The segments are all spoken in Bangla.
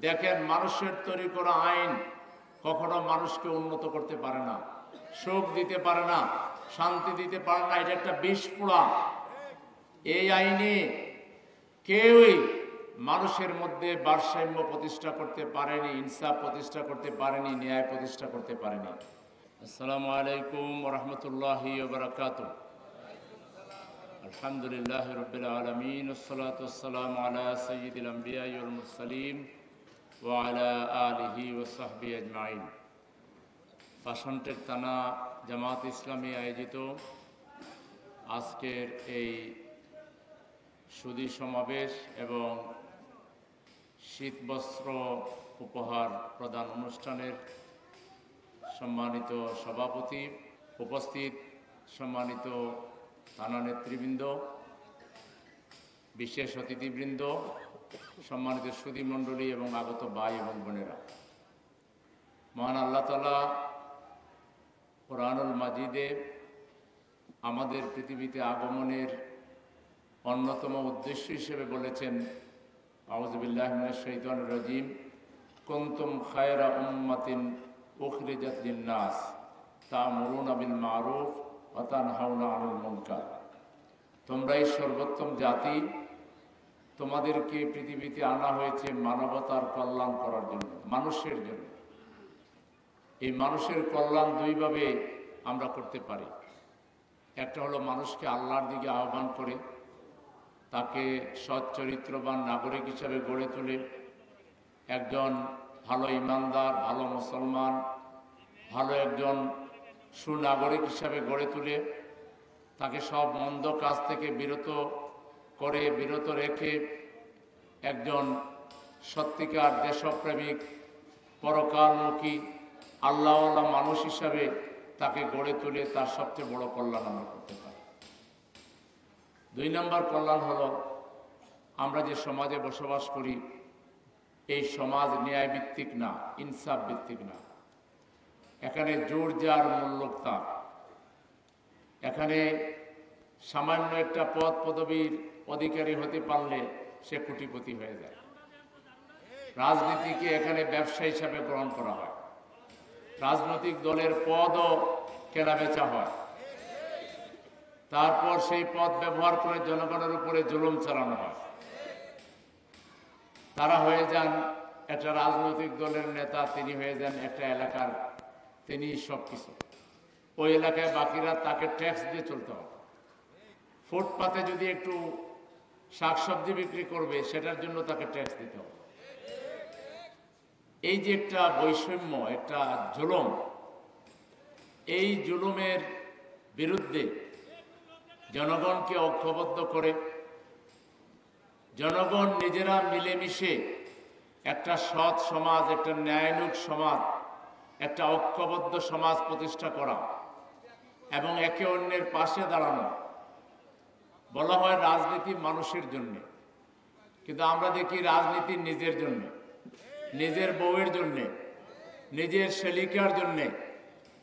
দেখেন, মানুষের তৈরি করা আইন কখনো মানুষকে উন্নত করতে পারে না, সুখ দিতে পারে না, শান্তি দিতে পারে না। এটা একটা বিস্ফোড়া। এই আইনে কেউই মানুষের মধ্যে ভারসাম্য প্রতিষ্ঠা করতে পারেনি, ইনসাফ প্রতিষ্ঠা করতে পারেনি, ন্যায় প্রতিষ্ঠা করতে পারেনি। আসসালামু আলাইকুম ওয়া রাহমাতুল্লাহি ওয়া বারাকাতুহু। আলহামদুলিল্লাহি রাব্বিল আলামিন, ওয়াসসালাতু ওয়াসসালামু আলা সাইয়্যিদিল আমবিয়া ওয়াল মুরসালিন ওয়া আলা আলিহি ওয়া সাহবিহি আজমাইন। পাষাণটেক থানা জামাত ইসলামী আয়োজিত আজকের এই সুধী সমাবেশ এবং শীতবস্ত্র উপহার প্রদান অনুষ্ঠানের সম্মানিত সভাপতি, উপস্থিত সম্মানিত থানা নেতৃবৃন্দ, বিশেষ অতিথিবৃন্দ, সম্মানিত সুধী মণ্ডলী এবং আগত ভাই এবং বোনেরা, মহান আল্লাহ তাআলা কোরআনুল মাজিদে আমাদের পৃথিবীতে আগমনের অন্যতম উদ্দেশ্য হিসেবে বলেছেন, আউযু বিল্লাহি মিনাশ শাইতানির রাজিম, কুনতুম খায়রা উম্মাতিন উখরিজাত লিন-নাস তা'মুরুনা বিল মা'রুফ ওয়া তানহাউনা আনিল মুনকার। তোমরাই সর্বোত্তম জাতি, তোমাদেরকে পৃথিবীতে আনা হয়েছে মানবতার কল্যাণ করার জন্য, মানুষের জন্য। এই মানুষের কল্যাণ দুইভাবে আমরা করতে পারি। একটা হলো মানুষকে আল্লাহর দিকে আহ্বান করে তাকে সৎ চরিত্রবান নাগরিক হিসাবে গড়ে তুলে একজন ভালো ইমানদার, ভালো মুসলমান, ভালো একজন সুনাগরিক হিসাবে গড়ে তুলে তাকে সব মন্দ কাজ থেকে বিরত রেখে একজন সত্যিকার দেশপ্রেমিক, পরকালমুখী, আল্লাহওয়ালা মানুষ হিসাবে তাকে গড়ে তুলে তার সবচেয়ে বড় কল্যাণ আমরা করতে পারি। 2 নম্বর কল্যাণ হলো, আমরা যে সমাজে বসবাস করি এই সমাজ ন্যায় ভিত্তিক না, ইনসাফ ভিত্তিক না। এখানে জোর যার মূল্য তার। এখানে সামান্য একটা পদ পদবীর অধিকারী হতে পারলে সে কোটিপতি হয়ে যায়। রাজনীতিকে এখানে ব্যবসা হিসাবে গ্রহণ করা হয়। রাজনৈতিক দলের পদও কেনাবেচা হয়। তারপর সেই পদ ব্যবহার করে জনগণের উপরে জুলুম চালানো হয়। তারা হয়ে যান একটা রাজনৈতিক দলের নেতা, তিনি হয়ে যান একটা এলাকার, তিনি সবকিছু। ওই এলাকায় বাকিরা তাকে ট্যাক্স দিয়ে চলতে হবে। ফুটপাতে যদি একটু শাকসবজি বিক্রি করবে সেটার জন্য তাকে ট্যাক্স দিতে হবে। এই যে একটা বৈষম্য, একটা জুলুম, এই জুলুমের বিরুদ্ধে জনগণকে ঐক্যবদ্ধ করে জনগণ নিজেরা মিলেমিশে একটা সৎ সমাজ, একটা ন্যায়ানুগ সমাজ, একটা ঐক্যবদ্ধ সমাজ প্রতিষ্ঠা করা এবং একে অন্যের পাশে দাঁড়ানো। বলা হয় রাজনীতি মানুষের জন্য, কিন্তু আমরা দেখি রাজনীতি নিজের জন্য, নিজের বউয়ের জন্যে, নিজের শেলিকার জন্যে,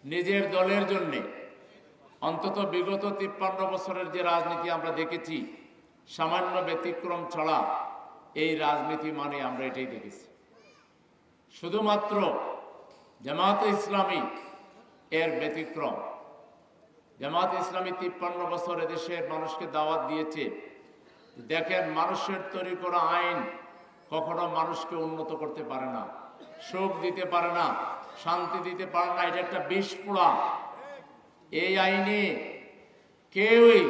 নিজের দলের জন্যে। অন্তত বিগত 53 বছরের যে রাজনীতি আমরা দেখেছি, সামান্য ব্যতিক্রম ছাড়া এই রাজনীতি মানে আমরা এটাই দেখেছি। শুধুমাত্র জামাতে ইসলামী এর ব্যতিক্রম। জামাতে ইসলামী 53 বছর এদেশের মানুষকে দাওয়াত দিয়েছে, দেখেন, মানুষের তৈরি করা আইন কখনো মানুষকে উন্নত করতে পারে না, সুখ দিতে পারে না, শান্তি দিতে পারে না। এটা একটা বিস্ফোড়া। এই আইনে কেউই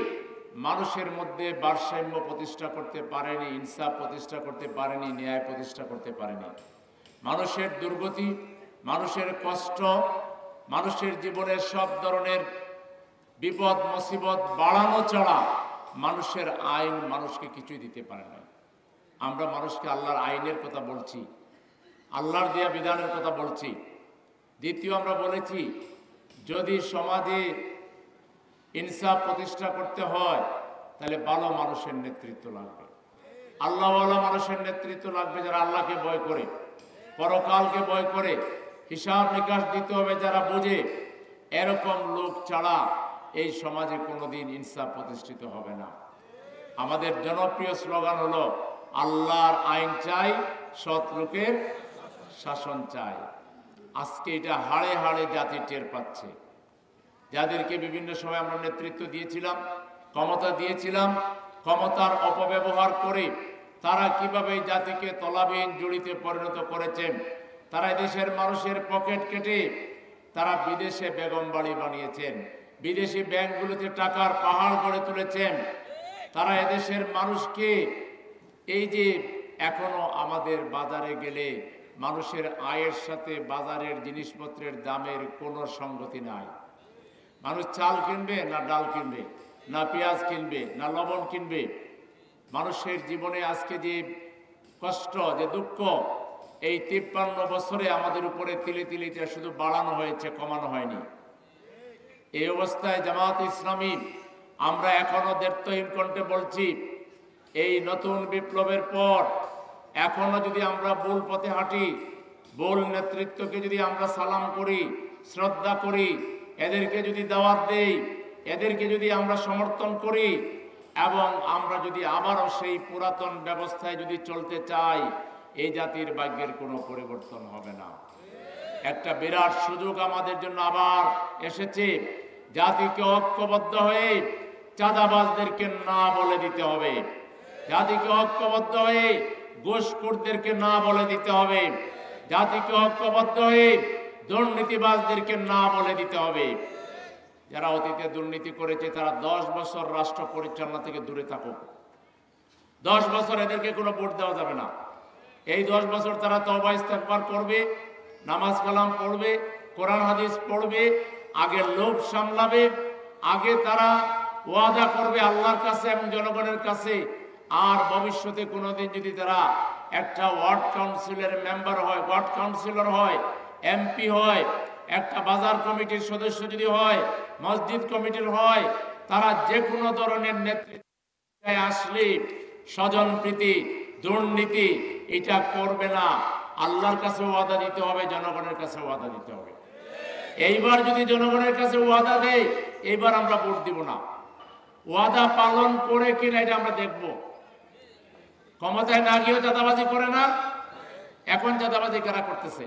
মানুষের মধ্যে ভারসাম্য প্রতিষ্ঠা করতে পারেনি, ইনসাফ প্রতিষ্ঠা করতে পারেনি, ন্যায় প্রতিষ্ঠা করতে পারেনি। মানুষের দুর্গতি, মানুষের কষ্ট, মানুষের জীবনের সব ধরনের বিপদ মুসিবত বাড়ানো ছাড়া মানুষের আইন মানুষকে কিছুই দিতে পারে না। আমরা মানুষকে আল্লাহর আইনের কথা বলছি, আল্লাহর দেয়া বিধানের কথা বলছি। দ্বিতীয়, আমরা বলেছি যদি সমাজে ইনসাফ প্রতিষ্ঠা করতে হয় তাহলে ভালো মানুষের নেতৃত্ব লাগবে, আল্লাহওয়ালা মানুষের নেতৃত্ব লাগবে, যারা আল্লাহকে ভয় করে, পরকালকে ভয় করে, হিসাব নিকাশ দিতে হবে যারা বোঝে। এরকম লোক ছাড়া এই সমাজে কোনোদিন ইনসাফ প্রতিষ্ঠিত হবে না। আমাদের জনপ্রিয় স্লোগান হলো আল্লাহর আইন চাই, সৎ লোকের শাসন চাই। আজকে এটা হাড়ে হাড়ে জাতি টের পাচ্ছে। যাদেরকে বিভিন্ন সময় আমরা নেতৃত্ব দিয়েছিলাম, ক্ষমতা দিয়েছিলাম, ক্ষমতার অপব্যবহার করে তারা কিভাবে এই জাতিকে তলাবিহীন জুড়িতে পরিণত করেছেন। তারা দেশের মানুষের পকেট কেটে তারা বিদেশে বেগম বাড়ি বানিয়েছেন, বিদেশি ব্যাংকগুলোতে টাকার পাহাড় গড়ে তুলেছেন। তারা এদেশের মানুষকে এই যে এখনো আমাদের বাজারে গেলে মানুষের আয়ের সাথে বাজারের জিনিসপত্রের দামের কোনো সঙ্গতি নাই। মানুষ চাল কিনবে না ডাল কিনবে, না পেঁয়াজ কিনবে, না লবণ কিনবে। মানুষের জীবনে আজকে যে কষ্ট, যে দুঃখ, এই 53 বছরে আমাদের উপরে তিলে তিলে শুধু বাড়ানো হয়েছে, কমানো হয়নি। এই অবস্থায় জামাত ইসলামী আমরা এখনো দ্ব্যর্থহীন কণ্ঠে বলছি, এই নতুন বিপ্লবের পর এখনো যদি আমরা ভুল পথে হাঁটি, ভুল নেতৃত্বকে যদি আমরা সালাম করি, শ্রদ্ধা করি, এদেরকে যদি দাওয়াত দেই, এদেরকে যদি আমরা সমর্থন করি এবং আমরা যদি আবারও সেই পুরাতন ব্যবস্থায় যদি চলতে চাই, এই জাতির ভাগ্যের কোনো পরিবর্তন হবে না। একটা বিরাট সুযোগ আমাদের জন্য আবার এসেছে। জাতিকে ঐক্যবদ্ধ হয়ে চাঁদাবাজদেরকে না বলে দিতে হবে, জাতিকে ঐক্যবদ্ধ হয়ে ঘুষখোরদেরকে না বলে দিতে হবে, জাতিকে ঐক্যবদ্ধ হয়ে দুর্নীতিবাজদেরকে না বলে দিতে হবে। যারা অতীতে দুর্নীতি করেছে তারা 10 বছর রাষ্ট্র পরিচালনা থেকে দূরে থাকুক। 10 বছর এদেরকে কোনো ভোট দেওয়া যাবে না। এই 10 বছর তারা তওবা ইস্তেগফার করবে, নামাজ কালাম পড়বে, কোরআন হাদিস পড়বে, আগে লোভ সামলাবে, আগে তারা ওয়াদা করবে আল্লাহর কাছে এবং জনগণের কাছে। আর ভবিষ্যতে কোনোদিন যদি তারা একটা ওয়ার্ড কাউন্সিলের মেম্বার হয়, ওয়ার্ড কাউন্সিলর হয়, এমপি হয়, একটা বাজার কমিটির সদস্য যদি হয়, মসজিদ কমিটির হয়, তারা যে কোনো ধরনের নেতৃত্বে আসলে স্বজনপ্রীতি, দুর্নীতি এটা করবে না। আল্লাহর কাছে ওয়াদা দিতে হবে, জনগণের কাছে ওয়াদা দিতে হবে। এইবার যদি জনগণের কাছে ওয়াদা দেয়, এইবার আমরা ভোট দিব না। ওয়াদা পালন করে কিনা এটা আমরা দেখব। ক্ষমতায় না গিয়েও চাঁদাবাজি করে না, এখন চাঁদাবাজি কারা করতেছে?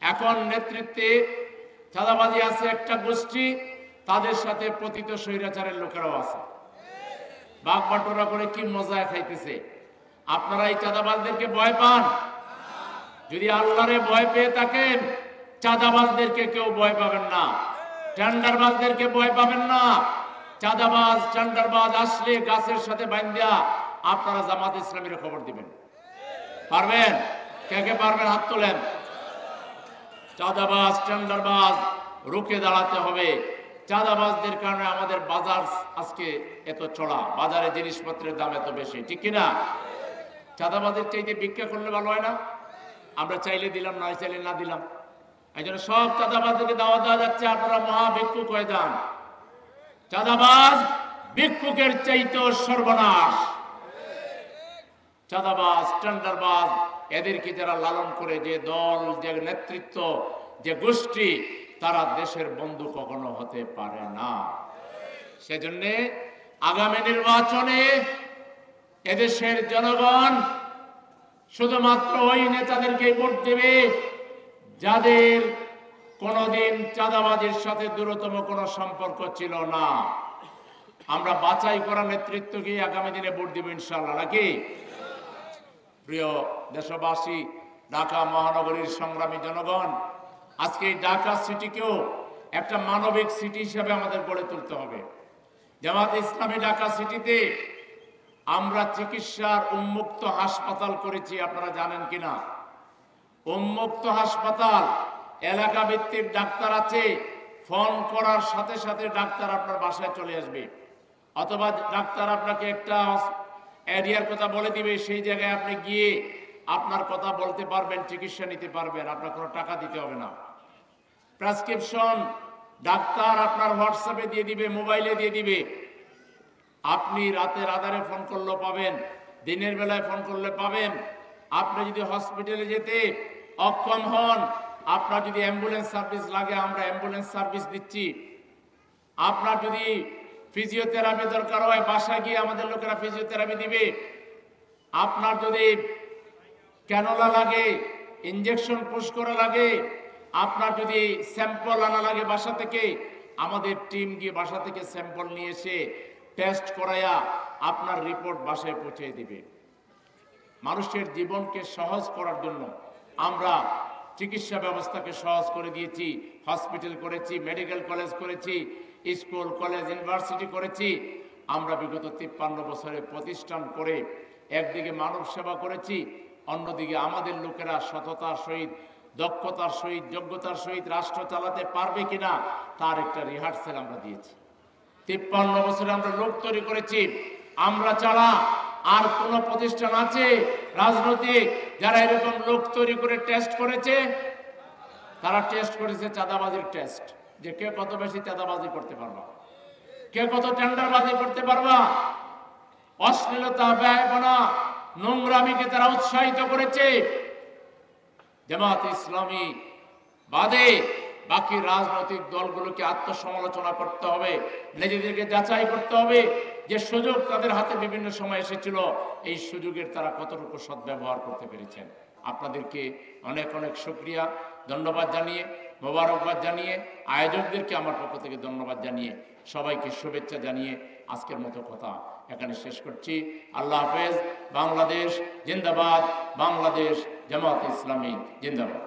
এখন নেতৃত্বে চাঁদাবাজি আছে একটা গোষ্ঠী, তাদের সাথে পতিত স্বৈরাচারের লোকেরাও আছে। বাঘ বাটোরা করে কি মজা খাইতেছে। আপনারা এই চাঁদাবাজদেরকে ভয় পান? যদি আল্লাহরে ভয় পেয়ে থাকেন, চাঁদাবাজদেরকে কেউ ভয় পাবেন না, টেন্ডারবাজদেরকে ভয় পাবেন না। চাঁদাবাজ টেন্ডারবাজ আসলে গাছের সাথে বাঁধিয়া আপনারা জামাত ইসলামীর খবর দিবেন। পারবেন? কে কে পারবেন হাত তোলেন। চাঁদাবাজ টেন্ডারবাজ রুখে দাঁড়াতে হবে। চাঁদাবাজদের কারণে আমাদের বাজার আজকে এত চড়া, বাজারে জিনিসপত্রের দাম এত বেশি, ঠিক কিনা? চাঁদাবাজের চাইতে ভিক্ষা করলে ভালো হয় না? আমরা চাইলে দিলাম, না চাইলে না দিলাম। এই জন্য সব চাঁদাবাজদেরকে দাওয়াত দেওয়া যাচ্ছে, আপনারা মহা ভিক্ষুক হয়ে যান। চাঁদাবাজ ভিক্ষুকের চাইতেও সর্বনাশ। চাঁদাবাজ টেন্ডারবাজ এদেরকে যারা লালন করে, যে দল, যে নেতৃত্ব, যে গোষ্ঠী, তারা দেশের বন্ধু কখনো হতে পারে না। সেজন্য আগামী নির্বাচনে এদেশের জনগণ শুধুমাত্র ওই নেতাদেরকে ভোট দেবে যাদের কোনোদিন চাঁদাবাজির সাথে দূরতম কোনো সম্পর্ক ছিল না। আমরা বাছাই করা নেতৃত্বকে আগামী দিনে ভোট দেব ইনশাআল্লাহ, নাকি? প্রিয় দেশবাসী, ঢাকা মহানগরীর সংগ্রামী জনগণ, আজকে এই ঢাকা সিটিকেও একটা মানবিক সিটি হিসেবে আমাদের গড়ে তুলতে হবে। জামাত ইসলামী ঢাকা সিটিতে আমরা চিকিৎসার উন্মুক্ত হাসপাতাল করেছি, আপনারা জানেন কিনা? উন্মুক্ত হাসপাতাল, এলাকা ভিত্তিক ডাক্তার আছে, ফোন করার সাথে সাথে ডাক্তার আপনার বাসায় চলে আসবে, অথবা ডাক্তার আপনাকে একটা এরিয়ার কথা বলে দিবে, সেই জায়গায় আপনি গিয়ে আপনার কথা বলতে পারবেন, চিকিৎসা নিতে পারবেন, আপনার কোনো টাকা দিতে হবে না। প্রেসক্রিপশন ডাক্তার আপনার হোয়াটসঅ্যাপে দিয়ে দিবে, মোবাইলে দিয়ে দিবে। আপনি রাতের আধারে ফোন করলেও পাবেন, দিনের বেলায় ফোন করলে পাবেন। আপনি যদি হসপিটালে যেতে অক্ষম হন, আপনার যদি অ্যাম্বুলেন্স সার্ভিস লাগে, আমরা অ্যাম্বুলেন্স সার্ভিস দিচ্ছি। আপনার যদি ফিজিওথেরাপি দরকার হয়, বাসায় গিয়ে আমাদের লোকেরা ফিজিওথেরাপি দিবে। আপনার যদি ক্যানোলা লাগে, ইঞ্জেকশন পুশ করা লাগে, আপনার যদি স্যাম্পল আনা লাগে বাসা থেকে, আমাদের টিম গিয়ে বাসা থেকে স্যাম্পল নিয়ে এসে টেস্ট করায়া আপনার রিপোর্ট বাসায় পৌঁছে দিবে। মানুষের জীবনকে সহজ করার জন্য আমরা চিকিৎসা ব্যবস্থাকে সহজ করে দিয়েছি। হসপিটাল করেছি, মেডিকেল কলেজ করেছি, স্কুল কলেজ ইউনিভার্সিটি করেছি। আমরা বিগত 53 বছরে প্রতিষ্ঠান করে একদিকে মানব সেবা করেছি, অন্যদিকে আমাদের লোকেরা সততার সহিত, দক্ষতার সহিত, যোগ্যতার সহিত রাষ্ট্র চালাতে পারবে কিনা তার একটা রিহার্সেল আমরা দিয়েছি। 53 বছরে আমরা লোক তৈরি করেছি। আমরা ছাড়া আর কোন প্রতিষ্ঠান আছে রাজনৈতিক যারা এরকম লোক তৈরি করে টেস্ট করেছে? তারা টেস্ট করেছে চাঁদাবাজির টেস্ট, যে কে কত বেশি চাঁদাবাজি করতে পারবা, কে কত টেন্ডারবাজি করতে পারবা। অশ্লীলতা, ব্যয়বনা, নোংরামিকে তারা উৎসাহিত করেছে। জামাত ইসলামী বাদে বাকি রাজনৈতিক দলগুলোকে আত্মসমালোচনা করতে হবে, নিজেদেরকে যাচাই করতে হবে যে সুযোগ তাদের হাতে বিভিন্ন সময় এসেছিল, এই সুযোগের তারা কতটুকু সদ্ব্যবহার করতে পেরেছেন। আপনাদেরকে অনেক অনেক শুকরিয়া, ধন্যবাদ জানিয়ে, মোবারকবাদ জানিয়ে, আয়োজকদেরকে আমার পক্ষ থেকে ধন্যবাদ জানিয়ে, সবাইকে শুভেচ্ছা জানিয়ে আজকের মতো কথা এখানে শেষ করছি। আল্লাহ হাফেজ। বাংলাদেশ জিন্দাবাদ, বাংলাদেশ জামাত ইসলামী জিন্দাবাদ।